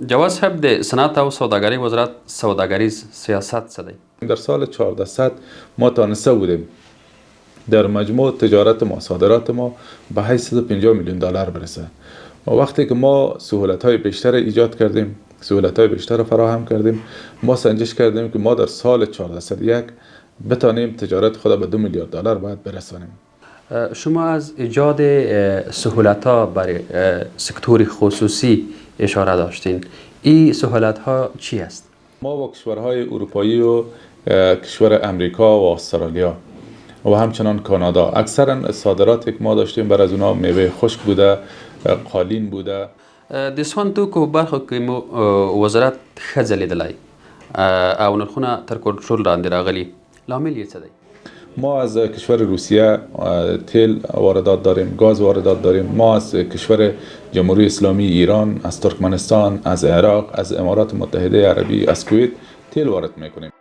جواز صاحب د صنعت او سوداګرۍ وزارت سوداګریز سیاست څه دی؟ در سال 1400 ما تانسته بودیم در مجموع تجارت ما صادرات ما به 850 میلیون دلار برسه و وقتی که ما سهولت های بیشتر ایجاد کردیم، سهولت های بیشتر فراهم کردیم، ما سنجش کردیم که ما در سال 1401 بتانیم تجارت خود به 2 میلیارد دلار باید برسانیم. شما از ایجاد سهولت ها برای سکتور خصوصی اشاره داشتین. این سهولت ها چی است؟ ما با کشورهای اروپایی و کشور امریکا و استرالیا و همچنان کانادا اکثرا صادراتی که ما داشتیم بر از اونا میوه خشک بوده، قالین بوده. د سون توکو برخه کې مو وزارت ښه ځلیدلی او نرخونه تر کنټرول لاندې راغلي. لامل یې څه دی؟ ما از کشور روسیه تیل واردات داریم، گاز واردات داریم. ما از کشور جمهوری اسلامی ایران، از ترکمنستان، از عراق، از امارات متحده عربی، از کویت تیل وارد میکنیم.